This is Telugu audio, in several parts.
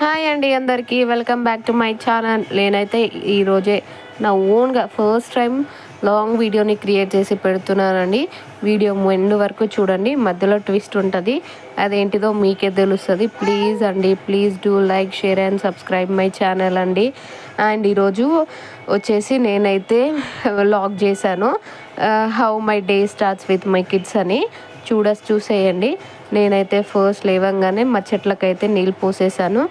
హాయ్ అండి అందరికీ welcome back to my channel. నేనైతే ఈరోజే నా ఓన్గా ఫస్ట్ టైం లాంగ్ వీడియోని క్రియేట్ చేసి పెడుతున్నానండి. వీడియో ఎండ్ వరకు చూడండి, మధ్యలో ట్విస్ట్ ఉంటుంది, అదేంటిదో మీకే తెలుస్తుంది. ప్లీజ్ అండి, please do like, share and subscribe my channel అండి. అండ్ ఈరోజు వచ్చేసి నేనైతే వ్లాగ్ చేశాను, how my day starts with my kids అని. చూసేయండి. నేనైతే ఫస్ట్ లేవంగానే మా చెట్లకైతే నీళ్ళు పోసేసాను.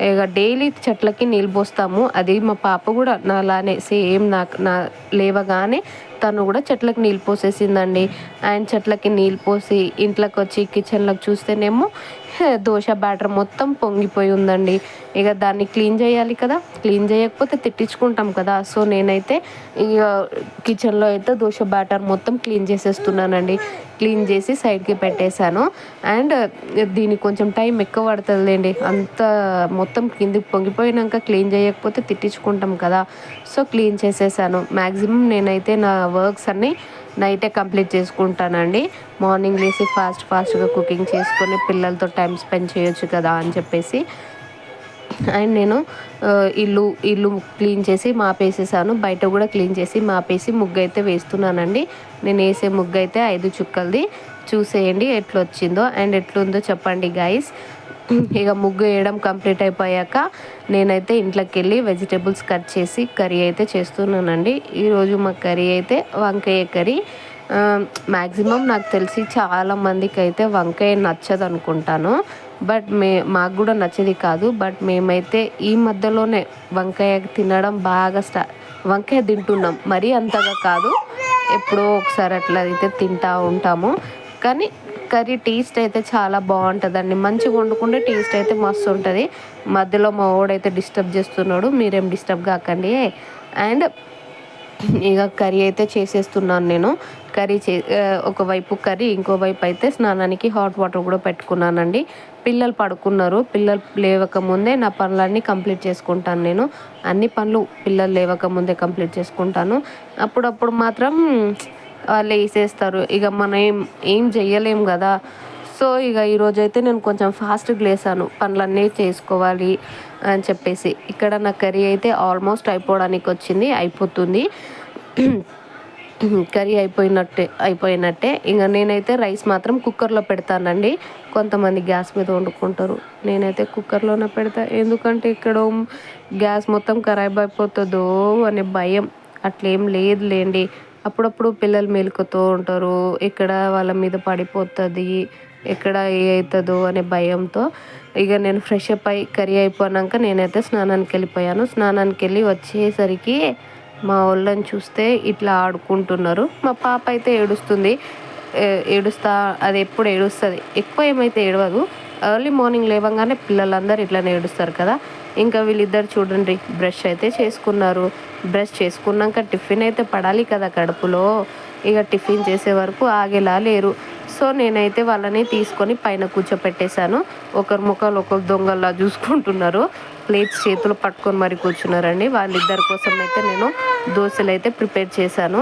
ఇక డైలీ చెట్లకి నీళ్ళు పోస్తాము, అది మా పాప కూడా నాలానే సేమ్ నా లేవగానే తను కూడా చెట్లకి నీళ్ళు పోసేసిందండి. అండ్ చెట్లకి నీళ్ళు పోసి ఇంట్లోకి వచ్చి కిచెన్లోకి చూస్తేనేమో దోశ బ్యాటర్ మొత్తం పొంగిపోయి ఉందండి. ఇక దాన్ని క్లీన్ చేయాలి కదా, క్లీన్ చేయకపోతే తిట్టించుకుంటాం కదా. సో నేనైతే ఇక కిచెన్లో అయితే దోశ బ్యాటర్ మొత్తం క్లీన్ చేసేస్తున్నానండి. క్లీన్ చేసి సైడ్కి పెట్టేశాను. అండ్ దీనికి కొంచెం టైం ఎక్కువ పడుతుందిలేండి, అంత మొత్తం కిందికి పొంగిపోయినాక క్లీన్ చేయకపోతే తిట్టించుకుంటాం కదా. సో క్లీన్ చేసేసాను. మ్యాక్సిమం నేనైతే నా వర్క్స్ అన్నీ నైటే కంప్లీట్ చేసుకుంటానండి. మార్నింగ్ లేసి ఫాస్ట్గా కుకింగ్ చేసుకొని పిల్లలతో టైం స్పెండ్ చేయొచ్చు కదా అని చెప్పేసి. అండ్ నేను ఇల్లు క్లీన్ చేసి మాపేసేసాను, బయట కూడా క్లీన్ చేసి మాపేసి ముగ్గు అయితే వేస్తున్నానండి. నేను వేసే ముగ్గు అయితే 5 చుక్కలది. చూసేయండి ఎట్లా వచ్చిందో అండ్ ఎట్లుందో చెప్పండి గైస్. ఇక ముగ్గు వేయడం కంప్లీట్ అయిపోయాక నేనైతే ఇంట్లోకి వెళ్ళి వెజిటేబుల్స్ కట్ చేసి కర్రీ అయితే చేస్తున్నానండి. ఈరోజు మా కర్రీ అయితే వంకాయ కర్రీ. మ్యాక్సిమం నాకు తెలిసి చాలామందికి అయితే వంకాయ నచ్చదు అనుకుంటాను, బట్ మాకు కూడా నచ్చేది కాదు. బట్ మేమైతే ఈ మధ్యలోనే వంకాయ తినడం బాగా వంకాయ తింటున్నాం, మరీ అంతగా కాదు, ఎప్పుడో ఒకసారి అట్లా అయితే తింటూ ఉంటాము. కానీ కర్రీ టేస్ట్ అయితే చాలా బాగుంటుందండి, మంచిగా వండుకుంటే టేస్ట్ అయితే మస్తు ఉంటుంది. మధ్యలో మా వాడైతే డిస్టర్బ్ చేస్తున్నాడు, మీరేం డిస్టర్బ్ కాకండి. అండ్ ఇక కర్రీ అయితే చేసేస్తున్నాను నేను. ఒకవైపు కర్రీ, ఇంకోవైపు అయితే స్నానానికి హాట్ వాటర్ కూడా పెట్టుకున్నానండి. పిల్లలు పడుకున్నారు, పిల్లలు లేవకముందే నా పనులన్నీ కంప్లీట్ చేసుకుంటాను నేను. అన్ని పనులు పిల్లలు లేవకముందే కంప్లీట్ చేసుకుంటాను. అప్పుడప్పుడు మాత్రం వాళ్ళు వేసేస్తారు, ఇక మనం ఏం చెయ్యలేము కదా. సో ఇక ఈరోజైతే నేను కొంచెం ఫాస్ట్గా లేసాను, పనులన్నీ చేసుకోవాలి అని చెప్పేసి. ఇక్కడ నా కర్రీ అయితే ఆల్మోస్ట్ అయిపోతుంది. కర్రీ అయిపోయినట్టే. ఇంకా నేనైతే రైస్ మాత్రం కుక్కర్లో పెడతానండి. కొంతమంది గ్యాస్ మీద వండుకుంటారు, నేనైతే కుక్కర్లోనే పెడతా. ఎందుకంటే ఇక్కడ గ్యాస్ మొత్తం ఖరాబ్ అయిపోతుందో అనే భయం. అట్లేం లేదులేండి, అప్పుడప్పుడు పిల్లలు మెలుకుతూ ఉంటారు, ఎక్కడ వాళ్ళ మీద పడిపోతుంది, ఎక్కడ అవుతుందో అనే భయంతో ఇక నేను ఫ్రెష్ అప్ అయి కర్రీ అయిపోయాక నేనైతే స్నానానికి వెళ్ళిపోయాను. స్నానానికి వెళ్ళి వచ్చేసరికి మా వాళ్ళని చూస్తే ఇట్లా ఆడుకుంటున్నారు. మా పాప అయితే అది ఎప్పుడు ఏడుస్తుంది, ఎక్కువ ఏమైతే ఏడవదు. ఎర్లీ మార్నింగ్ లేవగానే పిల్లలందరూ ఇట్లానే ఏడుస్తారు కదా. ఇంకా వీళ్ళిద్దరు చూడండి బ్రష్ అయితే చేసుకున్నారు. బ్రష్ చేసుకున్నాక టిఫిన్ అయితే పడాలి కదా కడుపులో, ఇక టిఫిన్ చేసే వరకు ఆగేలా లేరు. సో నేనైతే వాళ్ళని తీసుకొని పైన కూర్చోపెట్టేశాను. ఒకరి ముఖాలు ఒకరు దొంగల్లా చూసుకుంటున్నారు, ప్లేట్స్ చేతులు పట్టుకొని మరి కూర్చున్నారండి. వాళ్ళిద్దరి కోసం అయితే నేను దోశలు అయితే ప్రిపేర్ చేశాను.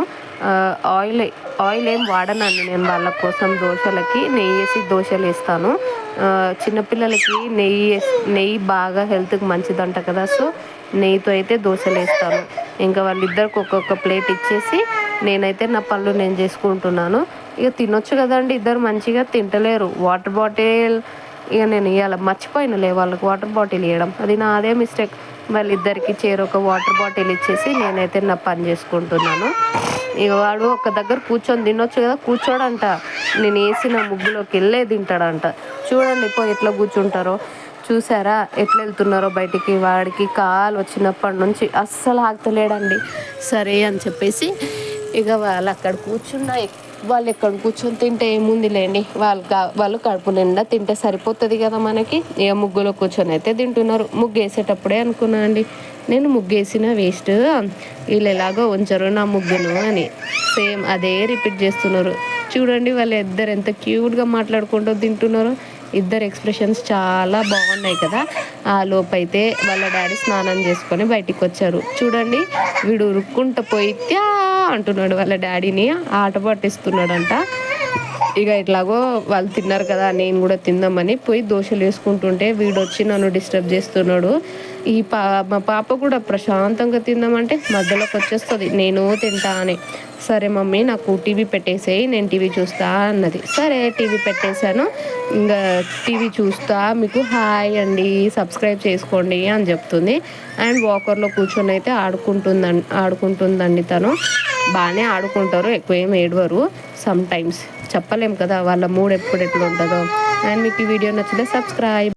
ఆయిల్ ఏం వాడనండి నేను వాళ్ళ కోసం. దోశలకి నెయ్యి వేసి దోశలు వేస్తాను. చిన్నపిల్లలకి నెయ్యి బాగా హెల్త్కి మంచిదంట కదా. సో నెయ్యితో అయితే దోశలు వేస్తాను. ఇంకా వాళ్ళిద్దరికి ఒక్కొక్క ప్లేట్ ఇచ్చేసి నేనైతే నా పనులు నేను చేసుకుంటున్నాను. ఇక తినొచ్చు కదండి, ఇద్దరు మంచిగా తింటలేరు. వాటర్ బాటిల్ ఇక నేను ఇవాళ మర్చిపోయినలే వాళ్ళకి వాటర్ బాటిల్ ఇవ్వడం, అది నాదే మిస్టేక్. వాళ్ళిద్దరికి ఒక వాటర్ బాటిల్ ఇచ్చేసి నేనైతే నా పని చేసుకుంటున్నాను. ఇక వాడు ఒక దగ్గర కూర్చొని తినొచ్చు కదా, కూర్చోడంట. నేను వేసిన ముగ్గులోకి వెళ్ళే తింటాడంట. చూడండి ఎట్లా కూర్చుంటారో, చూసారా ఎట్లా వెళ్తున్నారో బయటికి. వాడికి కాలు వచ్చినప్పటి నుంచి అస్సలు ఆగుతలేడండి. సరే అని చెప్పేసి ఇక వాళ్ళు ఎక్కడ కూర్చొని తింటే ఏముంది లేండి, వాళ్ళు కడుపు నిండా తింటే సరిపోతుంది కదా మనకి. ఇక ముగ్గులో కూర్చొని అయితే తింటున్నారు. ముగ్గు వేసేటప్పుడే అనుకున్నా అండి నేను, ముగ్గు వేసిన వేస్ట్, వీళ్ళు ఎలాగో ఉంచరు నా ముగ్గును అని. సేమ్ అదే రిపీట్ చేస్తున్నారు. చూడండి వాళ్ళు ఇద్దరు ఎంత క్యూట్గా మాట్లాడుకుంటూ తింటున్నారు. ఇద్దరు ఎక్స్ప్రెషన్స్ చాలా బాగున్నాయి కదా. ఆ లోపైతే వాళ్ళ డాడీ స్నానం చేసుకొని బయటికి వచ్చారు. చూడండి వీడు ఉరుక్కుంటూ పోయి అంటున్నాడు వాళ్ళ డాడీని, ఆట పట్టిస్తున్నాడంట. ఇక ఎట్లాగో వాళ్ళు తిన్నారు కదా, నేను కూడా తిందామని పోయి దోశలు వేసుకుంటుంటే వీడొచ్చి నన్ను డిస్టర్బ్ చేస్తున్నాడు. మా పాప కూడా ప్రశాంతంగా తిందామంటే మధ్యలోకి వచ్చేస్తుంది నేను తింటా అని. సరే మమ్మీ నాకు టీవీ పెట్టేసేయి, నేను టీవీ చూస్తా అన్నది. సరే టీవీ పెట్టేశాను. ఇంకా టీవీ చూస్తా మీకు హాయ్ అండి సబ్స్క్రైబ్ చేసుకోండి అని చెప్తుంది. అండ్ వాకర్లో కూర్చొని అయితే ఆడుకుంటుందండి తను. బాగానే ఆడుకుంటారు, ఎక్కువ ఏం ఏడవరు. సమ్ టైమ్స్ చెప్పలేం కదా వాళ్ళ మూడ్ ఎప్పుడు ఎట్లా ఉంటుందో. అండ్ మీకు ఈ వీడియో నచ్చితే సబ్స్క్రైబ్.